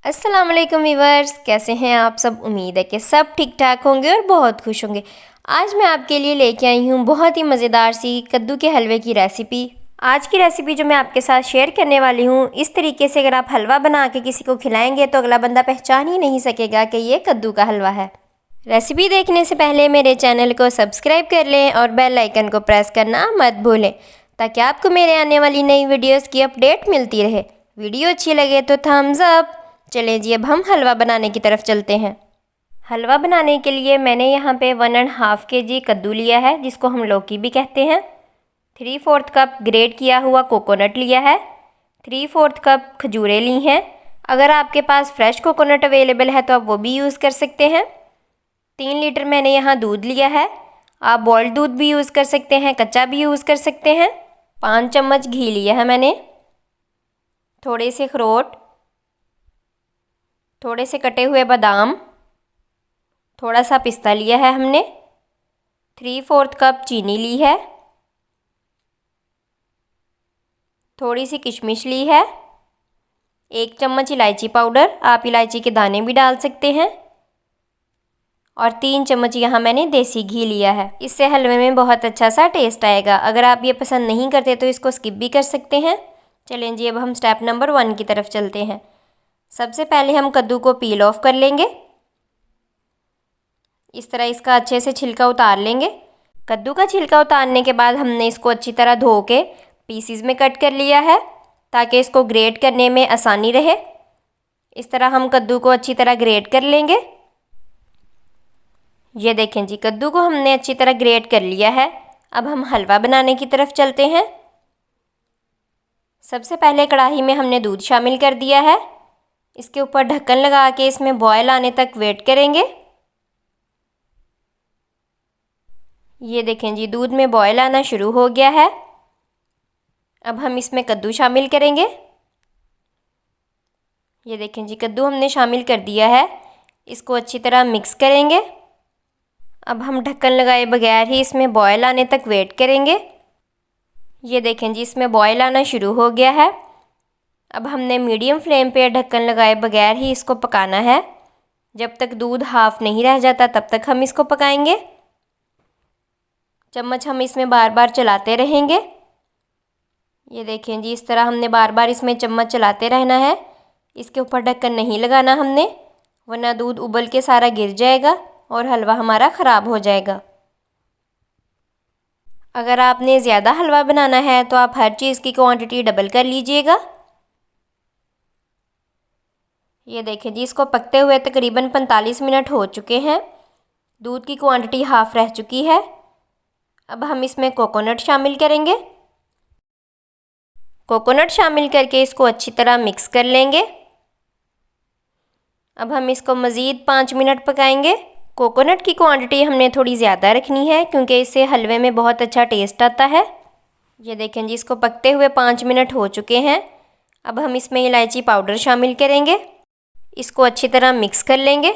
अस्सलाम वालेकुम वीवर्स, कैसे हैं आप सब। उम्मीद है कि सब ठीक ठाक होंगे और बहुत खुश होंगे। आज मैं आपके लिए लेके आई हूँ बहुत ही मज़ेदार सी कद्दू के हलवे की रेसिपी। आज की रेसिपी जो मैं आपके साथ शेयर करने वाली हूँ, इस तरीके से अगर आप हलवा बना के किसी को खिलाएंगे तो अगला बंदा पहचान ही नहीं सकेगा कि ये कद्दू का हलवा है। रेसिपी देखने से पहले मेरे चैनल को सब्सक्राइब कर लें और बेल आइकन को प्रेस करना मत भूलें, ताकि आपको मेरे आने वाली नई वीडियोस की अपडेट मिलती रहे। वीडियो अच्छी लगे तो थम्स अप। चलें जी, अब हम हलवा बनाने की तरफ चलते हैं। हलवा बनाने के लिए मैंने यहाँ पे 1.5 kg कद्दू लिया है, जिसको हम लौकी भी कहते हैं। 3/4 कप ग्रेट किया हुआ कोकोनट लिया है। 3/4 कप खजूरें ली हैं। अगर आपके पास फ्रेश कोकोनट अवेलेबल है तो आप वो भी यूज़ कर सकते हैं। 3 लीटर मैंने यहाँ दूध लिया है। आप बॉइल्ड दूध भी यूज़ कर सकते हैं, कच्चा भी यूज़ कर सकते हैं। 5 चम्मच घी लिया है मैंने। थोड़े से अखरोट, थोड़े से कटे हुए बादाम, थोड़ा सा पिस्ता लिया है हमने। 3/4 कप चीनी ली है। थोड़ी सी किशमिश ली है। 1 चम्मच इलायची पाउडर, आप इलायची के दाने भी डाल सकते हैं। और 3 चम्मच यहाँ मैंने देसी घी लिया है। इससे हलवे में बहुत अच्छा सा टेस्ट आएगा। अगर आप ये पसंद नहीं करते तो इसको स्किप भी कर सकते हैं। चलें जी, अब हम स्टेप नंबर 1 की तरफ चलते हैं। सबसे पहले हम कद्दू को पील ऑफ कर लेंगे। इस तरह इसका अच्छे से छिलका उतार लेंगे। कद्दू का छिलका उतारने के बाद हमने इसको अच्छी तरह धो के पीसीज में कट कर लिया है, ताकि इसको ग्रेट करने में आसानी रहे। इस तरह हम कद्दू को अच्छी तरह ग्रेट कर लेंगे। ये देखें जी, कद्दू को हमने अच्छी तरह ग्रेट कर लिया है। अब हम हलवा बनाने की तरफ चलते हैं। सबसे पहले कढ़ाई में हमने दूध शामिल कर दिया है। इसके ऊपर ढक्कन लगा के इसमें बॉयल आने तक वेट करेंगे। ये देखें जी, दूध में बॉयल आना शुरू हो गया है। अब हम इसमें कद्दू शामिल करेंगे। ये देखें जी, कद्दू हमने शामिल कर दिया है। इसको अच्छी तरह मिक्स करेंगे। अब हम ढक्कन लगाए बगैर ही इसमें बॉयल आने तक वेट करेंगे। ये देखें जी, इसमें बॉयल आना शुरू हो गया है। अब हमने मीडियम फ्लेम पे ढक्कन लगाए बगैर ही इसको पकाना है। जब तक दूध हाफ़ नहीं रह जाता तब तक हम इसको पकाएंगे। चम्मच हम इसमें बार बार चलाते रहेंगे। ये देखें जी, इस तरह हमने बार बार इसमें चम्मच चलाते रहना है। इसके ऊपर ढक्कन नहीं लगाना हमने, वरना दूध उबल के सारा गिर जाएगा और हलवा हमारा ख़राब हो जाएगा। अगर आपने ज़्यादा हलवा बनाना है तो आप हर चीज़ की क्वांटिटी डबल कर लीजिएगा। ये देखें जी, इसको पकते हुए तकरीबन 45 मिनट हो चुके हैं। दूध की क्वांटिटी हाफ़ रह चुकी है। अब हम इसमें कोकोनट शामिल करेंगे। कोकोनट शामिल करके इसको अच्छी तरह मिक्स कर लेंगे। अब हम इसको मज़ीद 5 मिनट पकाएंगे। कोकोनट की क्वांटिटी हमने थोड़ी ज़्यादा रखनी है, क्योंकि इससे हलवे में बहुत अच्छा टेस्ट आता है। ये देखें जी, इसको पकते हुए 5 मिनट हो चुके हैं। अब हम इसमें इलायची पाउडर शामिल करेंगे। इसको अच्छी तरह मिक्स कर लेंगे।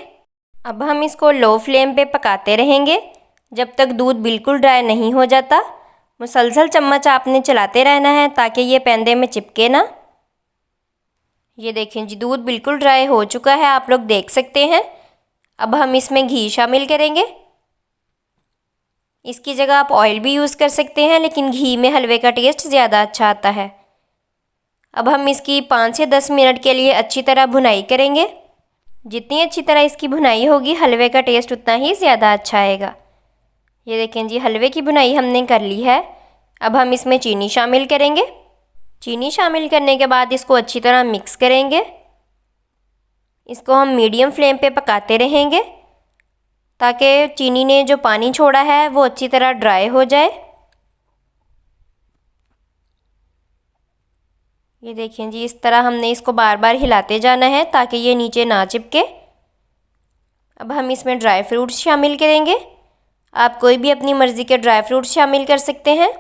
अब हम इसको लो फ्लेम पे पकाते रहेंगे जब तक दूध बिल्कुल ड्राई नहीं हो जाता। मुसलसल चम्मच आपने चलाते रहना है ताकि ये पैंदे में चिपके ना। ये देखें जी, दूध बिल्कुल ड्राई हो चुका है, आप लोग देख सकते हैं। अब हम इसमें घी शामिल करेंगे। इसकी जगह आप ऑयल भी यूज़ कर सकते हैं, लेकिन घी में हलवे का टेस्ट ज़्यादा अच्छा आता है। अब हम इसकी 5 से 10 मिनट के लिए अच्छी तरह भुनाई करेंगे। जितनी अच्छी तरह इसकी भुनाई होगी, हलवे का टेस्ट उतना ही ज़्यादा अच्छा आएगा। ये देखें जी, हलवे की भुनाई हमने कर ली है। अब हम इसमें चीनी शामिल करेंगे। चीनी शामिल करने के बाद इसको अच्छी तरह मिक्स करेंगे। इसको हम मीडियम फ्लेम पे पकाते रहेंगे, ताकि चीनी ने जो पानी छोड़ा है वो अच्छी तरह ड्राई हो जाए। ये देखें जी, इस तरह हमने इसको बार बार हिलाते जाना है ताकि ये नीचे ना चिपके। अब हम इसमें ड्राई फ्रूट्स शामिल करेंगे। आप कोई भी अपनी मर्ज़ी के ड्राई फ्रूट्स शामिल कर सकते हैं।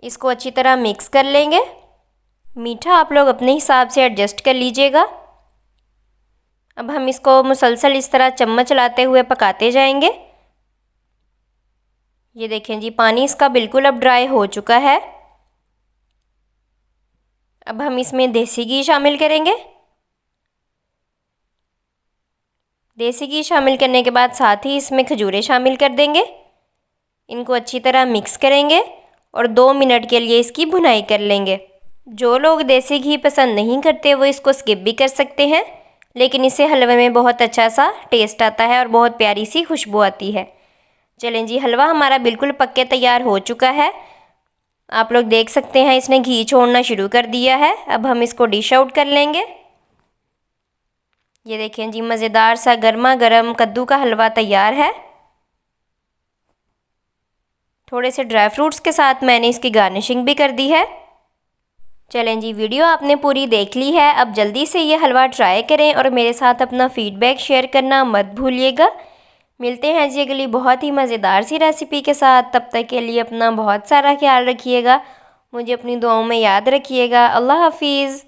इसको अच्छी तरह मिक्स कर लेंगे। मीठा आप लोग अपने हिसाब से एडजस्ट कर लीजिएगा। अब हम इसको मुसलसल इस तरह चम्मच चलाते हुए पकाते जाएंगे। ये देखें जी, पानी इसका बिल्कुल अब ड्राई हो चुका है। अब हम इसमें देसी घी शामिल करेंगे। देसी घी शामिल करने के बाद साथ ही इसमें खजूरें शामिल कर देंगे। इनको अच्छी तरह मिक्स करेंगे और 2 मिनट के लिए इसकी भुनाई कर लेंगे। जो लोग देसी घी पसंद नहीं करते वो इसको स्किप भी कर सकते हैं, लेकिन इससे हलवे में बहुत अच्छा सा टेस्ट आता है और बहुत प्यारी सी खुशबू आती है। चलें जी, हलवा हमारा बिल्कुल पक के तैयार हो चुका है। आप लोग देख सकते हैं इसने घी छोड़ना शुरू कर दिया है। अब हम इसको डिश आउट कर लेंगे। ये देखें जी, मज़ेदार सा गर्मा गर्म कद्दू का हलवा तैयार है। थोड़े से ड्राई फ्रूट्स के साथ मैंने इसकी गार्निशिंग भी कर दी है। चलें जी, वीडियो आपने पूरी देख ली है। अब जल्दी से ये हलवा ट्राई करें और मेरे साथ अपना फ़ीडबैक शेयर करना मत भूलिएगा। मिलते हैं जी अगली बहुत ही मज़ेदार सी रेसिपी के साथ। तब तक के लिए अपना बहुत सारा ख्याल रखिएगा। मुझे अपनी दुआओं में याद रखिएगा। अल्लाह हाफिज़।